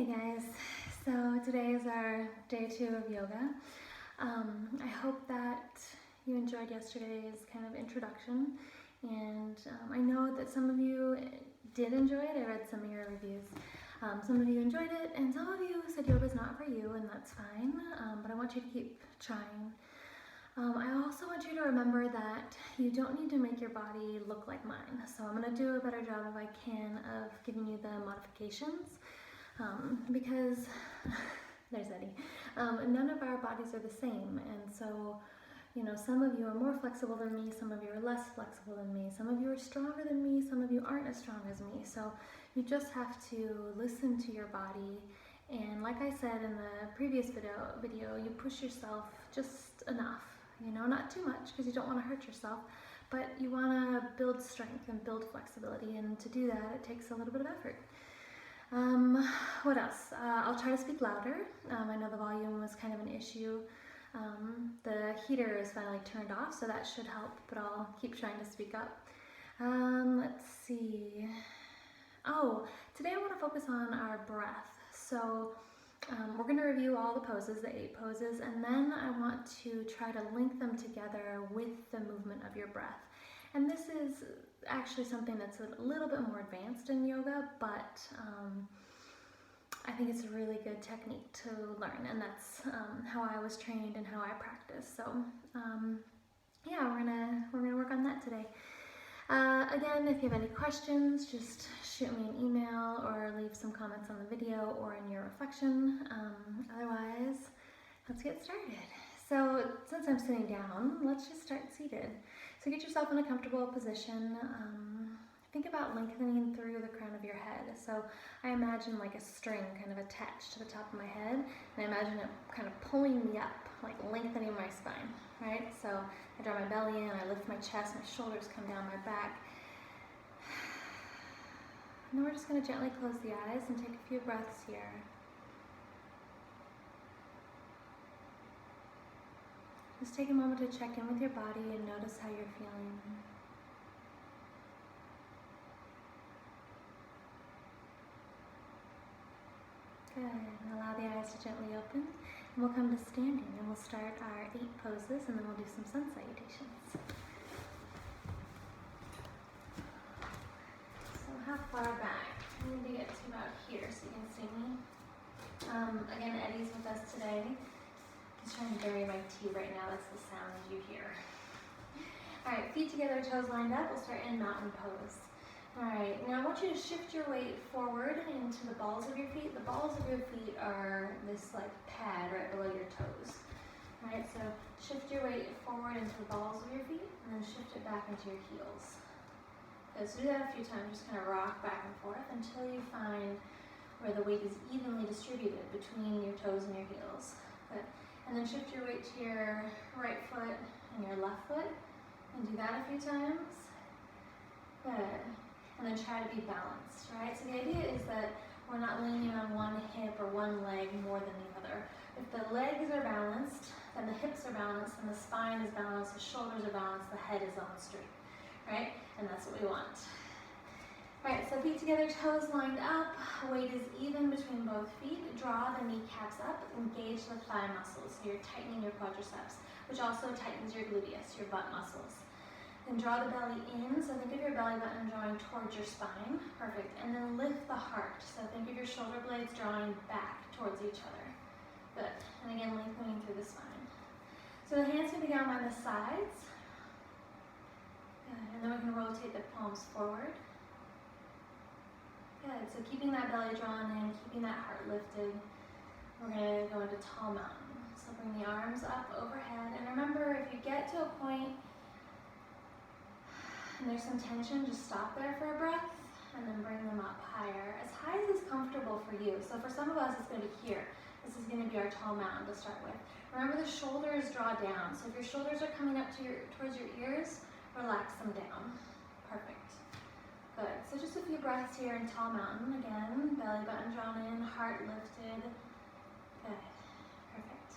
guys, so today is our day 2 of yoga. I hope that you enjoyed yesterday's kind of introduction, and I know that some of you did enjoy it. I read some of your reviews. Some of you enjoyed it, and some of you said yoga's not for you, and that's fine, but I want you to keep trying. I also want you to remember that you don't need to make your body look like mine, so I'm going to do a better job if I can of giving you the modifications. Because there's Eddie. None of our bodies are the same, and so, you know, some of you are more flexible than me, some of you are less flexible than me, some of you are stronger than me, some of you aren't as strong as me. So you just have to listen to your body, and like I said in the previous video, you push yourself just enough, you know, not too much because you don't want to hurt yourself, but you want to build strength and build flexibility, and to do that it takes a little bit of effort. What else? I'll try to speak louder. I know the volume was kind of an issue. The heater is finally turned off, so that should help, but I'll keep trying to speak up. Let's see. Oh, today I want to focus on our breath. So we're going to review all the poses, the 8 poses, and then I want to try to link them together with the movement of your breath. And this is actually something that's a little bit more advanced in yoga, but I think it's a really good technique to learn, and that's how I was trained and how I practice. So yeah, we're gonna work on that today. Again, if you have any questions, just shoot me an email or leave some comments on the video or in your reflection. Otherwise, let's get started. So since I'm sitting down, let's just start seated. So get yourself in a comfortable position. Think about lengthening through the crown of your head. So I imagine like a string kind of attached to the top of my head, and I imagine it kind of pulling me up, like lengthening my spine, right? So I draw my belly in, I lift my chest, my shoulders come down my back. And then we're just going to gently close the eyes and take a few breaths here. Just take a moment to check in with your body and notice how you're feeling. Good. And allow the eyes to gently open. And we'll come to standing, and we'll start our 8 poses, and then we'll do some sun salutations. So how far back? I need to get to about here so you can see me. Again, Eddie's with us today. He's trying to bury my tea right now. That's the sound you hear. Alright, feet together, toes lined up. We'll start in mountain pose. Alright, now I want you to shift your weight forward into the balls of your feet. The balls of your feet are this like pad right below your toes. Alright, so shift your weight forward into the balls of your feet and then shift it back into your heels. Okay, so do that a few times. Just kind of rock back and forth until you find where the weight is evenly distributed between your toes and your heels. Good. And then shift your weight to your right foot and your left foot, and do that a few times. Good. And then try to be balanced, right? So the idea is that we're not leaning on one hip or one leg more than the other. If the legs are balanced, then the hips are balanced, and the spine is balanced, the shoulders are balanced, the head is on straight, right? And that's what we want. Alright, so feet together, toes lined up, weight is even between both feet. Draw the kneecaps up, engage the thigh muscles. So you're tightening your quadriceps, which also tightens your gluteus, your butt muscles. Then draw the belly in, so think of your belly button drawing towards your spine. Perfect. And then lift the heart. So think of your shoulder blades drawing back towards each other. Good. And again, lengthening through the spine. So the hands can be down by the sides. Good. And then we can rotate the palms forward. Good, so keeping that belly drawn in, keeping that heart lifted, we're going to go into tall mountain. So bring the arms up overhead, and remember, if you get to a point and there's some tension, just stop there for a breath, and then bring them up higher, as high as is comfortable for you. So for some of us, it's going to be here. This is going to be our tall mountain to start with. Remember, the shoulders draw down, so if your shoulders are coming up to towards your ears, relax them down. Perfect. Good. So just a few breaths here in tall mountain. Again, belly button drawn in, heart lifted. Good. Perfect.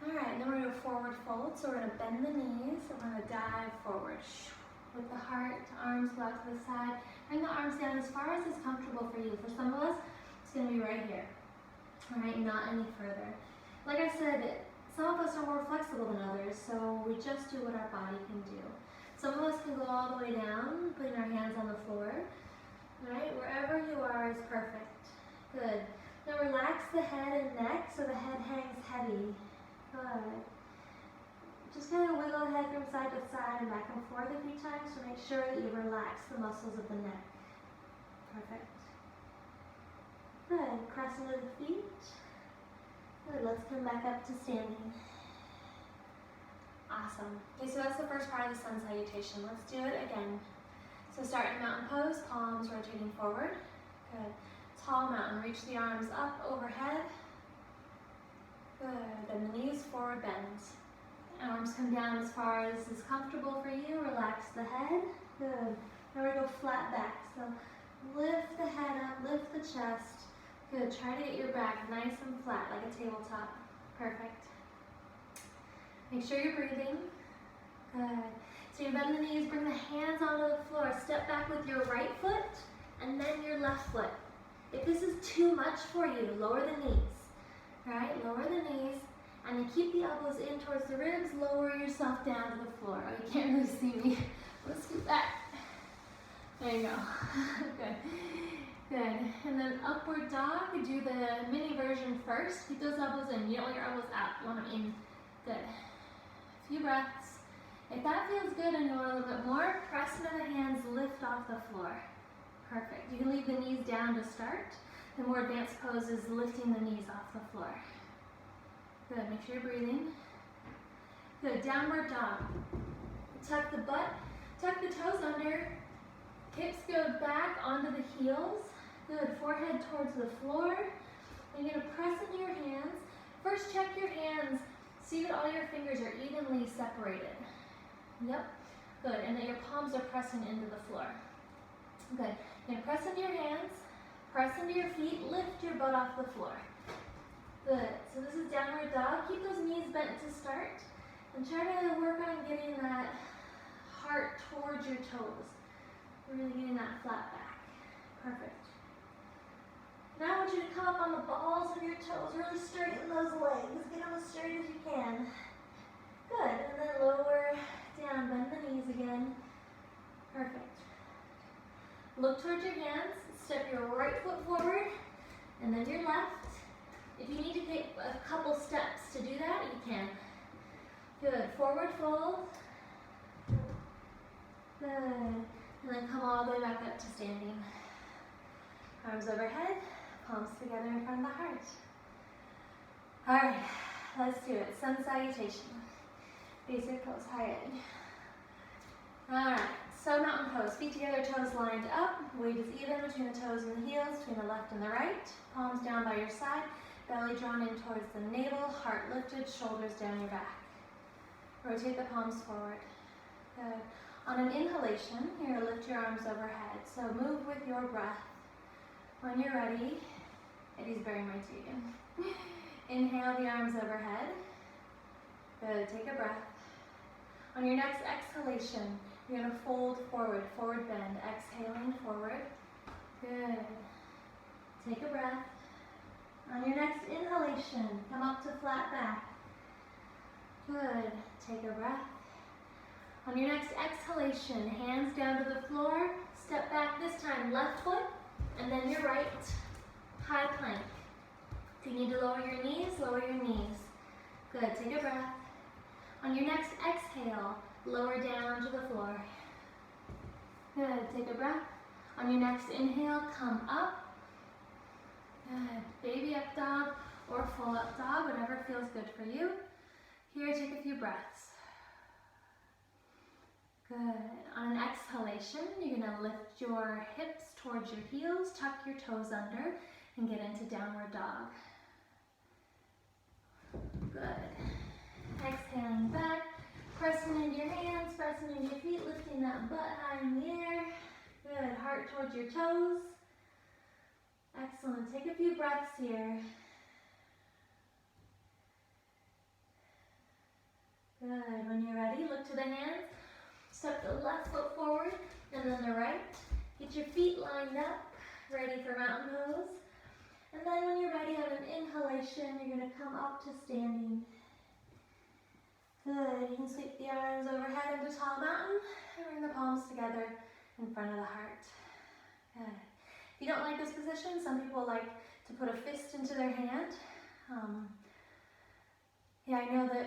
Alright, then we're going to forward fold. So we're going to bend the knees and we're going to dive forward. With the heart, arms go out to the side. Bring the arms down as far as is comfortable for you. For some of us, it's going to be right here. All right, not any further. Like I said, some of us are more flexible than others, so we just do what our body can do. Some of us can go all the way down, putting our hands on the floor. All right, wherever you are is perfect. Good. Now relax the head and neck so the head hangs heavy. Good. Just kind of wiggle the head from side to side and back and forth a few times to make sure that you relax the muscles of the neck. Perfect. Good. Cross into the feet. Good. Let's come back up to standing. Awesome. Okay, so that's the first part of the sun salutation. Let's do it again. So start in mountain pose, palms rotating forward. Good. Tall mountain. Reach the arms up overhead. Good. Then the knees forward bend. Arms come down as far as is comfortable for you. Relax the head. Good. Now we go flat back. So lift the head up, lift the chest. Good. Try to get your back nice and flat like a tabletop. Perfect. Make sure you're breathing. Good. So you bend the knees, bring the hands onto the floor. Step back with your right foot and then your left foot. If this is too much for you, lower the knees. All right, lower the knees. And then keep the elbows in towards the ribs, lower yourself down to the floor. Oh, you can't really see me. Let's scoot back. There you go. Good. Good. And then upward dog, do the mini version first. Keep those elbows in. You don't want your elbows out. You want them in. Good. A few breaths. If that feels good and you want a little bit more, press into the hands, lift off the floor. Perfect. You can leave the knees down to start. The more advanced pose is lifting the knees off the floor. Good, make sure you're breathing. Good, downward dog. Tuck the butt, tuck the toes under. Hips go back onto the heels. Good, forehead towards the floor. You're gonna press into your hands. First check your hands. See that all your fingers are evenly separated. Yep, good, and that your palms are pressing into the floor. Good, you're gonna press into your hands, press into your feet, lift your butt off the floor. Good, so this is downward dog. Keep those knees bent to start and try to work on getting that heart towards your toes. Really getting that flat back. Perfect. Now I want you to come up on the balls of your toes, really straighten those legs. Get them as straight as you can. Good, and then lower down, bend the knees again. Perfect. Look towards your hands, step your right foot forward, and then your left. If you need to take a couple steps to do that, you can. Good, forward fold. Good, and then come all the way back up to standing. Arms overhead, palms together in front of the heart. All right, let's do it. Sun salutation. Basic pose, high edge. All right, so mountain pose. Feet together, toes lined up. Weight is even between the toes and the heels, between the left and the right. Palms down by your side. Belly drawn in towards the navel, heart lifted, shoulders down your back. Rotate the palms forward. Good. On an inhalation, you're going to lift your arms overhead. So move with your breath. When you're ready, Eddie's burying my tea again. Inhale the arms overhead. Good. Take a breath. On your next exhalation, you're going to fold forward, forward bend. Exhaling forward. Good. Take a breath. On your next inhalation, come up to flat back. Good. Take a breath. On your next exhalation, hands down to the floor. Step back this time, left foot, and then your right. High plank. If you need to lower your knees, lower your knees. Good. Take a breath. On your next exhale, lower down to the floor. Good. Take a breath. On your next inhale, come up. Good. Baby up dog or full up dog, whatever feels good for you. Here, take a few breaths. Good. On an exhalation, you're going to lift your hips towards your heels, tuck your toes under, and get into downward dog. Good. Exhaling back, pressing into your hands, pressing into your feet, lifting that butt high in the air. Good. Heart towards your toes. Excellent. Take a few breaths here. Good. When you're ready, look to the hands. Step the left foot forward and then the right. Get your feet lined up, ready for mountain pose. And then when you're ready on an inhalation, you're going to come up to standing. Good. You can sweep the arms overhead into tall mountain and bring the palms together in front of the heart. Good. If you don't like this position, some people like to put a fist into their hand. Yeah, I know that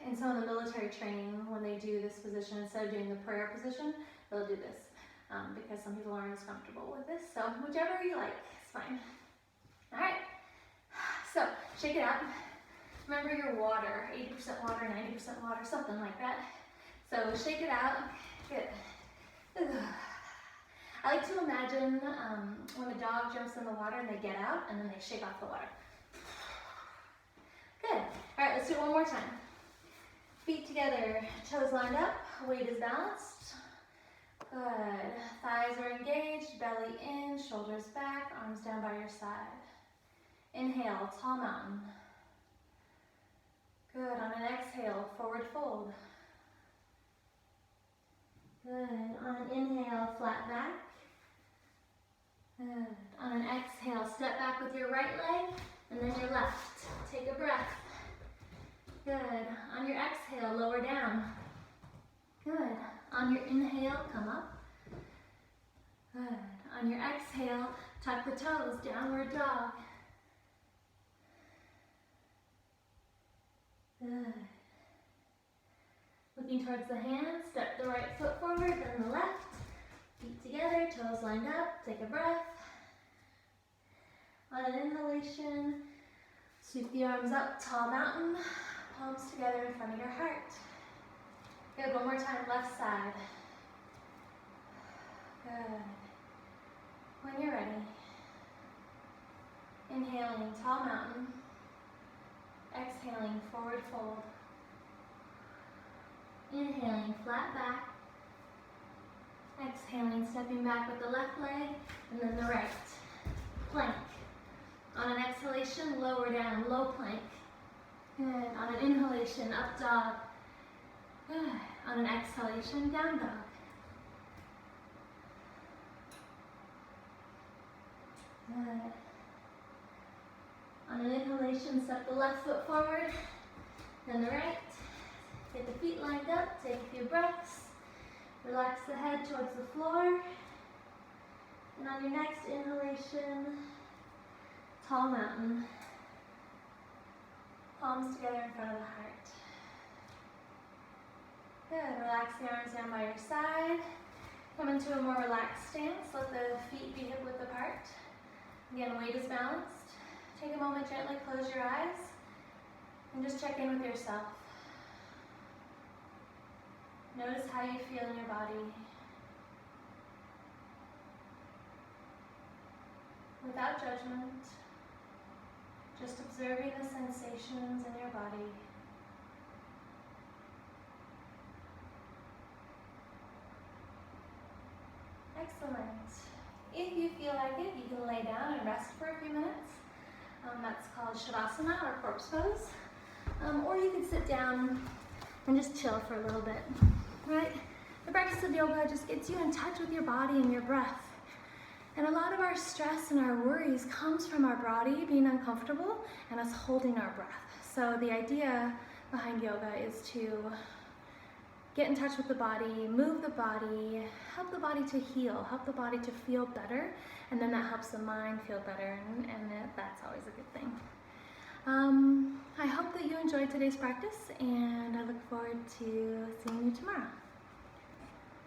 in some of the military training, when they do this position, instead of doing the prayer position, they'll do this because some people aren't as comfortable with this. So whichever you like, it's fine. All right, so shake it out. Remember your water, 80% water, 90% water, something like that. So shake it out. Good. I like to imagine when a dog jumps in the water and they get out and then they shake off the water. Good. All right, let's do it one more time. Feet together, toes lined up, weight is balanced. Good. Thighs are engaged, belly in, shoulders back, arms down by your side. Inhale, tall mountain. Good. On an exhale, forward fold. Good. On an inhale, flat back. Good. On an exhale, step back with your right leg and then your left. Take a breath. Good. On your exhale, lower down. Good. On your inhale, come up. Good. On your exhale, tuck the toes, downward dog. Good. Looking towards the hands, step the right foot forward, then the left. Feet together, toes lined up, take a breath. On an inhalation, sweep the arms up, tall mountain, palms together in front of your heart. Good, one more time, left side. Good. When you're ready, inhaling, tall mountain. Exhaling, forward fold. Inhaling, flat back. Exhaling, stepping back with the left leg and then the right. Plank. On an exhalation, lower down, low plank. Good. On an inhalation, up dog. Good. On an exhalation, down dog. Good. On an inhalation, step the left foot forward, then the right. Get the feet lined up, take a few breaths. Relax the head towards the floor. And on your next inhalation, tall mountain. Palms together in front of the heart. Good. Relax the arms down by your side. Come into a more relaxed stance. Let the feet be hip width apart. Again, weight is balanced. Take a moment, gently close your eyes, and just check in with yourself. Notice how you feel in your body. Without judgment, just observing the sensations in your body. Excellent. If you feel like it, you can lay down and rest for a few minutes. That's called Shavasana or corpse pose. Or you can sit down and just chill for a little bit, right? The practice of yoga just gets you in touch with your body and your breath. And a lot of our stress and our worries comes from our body being uncomfortable and us holding our breath. So the idea behind yoga is to get in touch with the body, move the body, help the body to heal, help the body to feel better, and then that helps the mind feel better, and that's always a good thing. I hope that you enjoyed today's practice, and I look forward to seeing you tomorrow.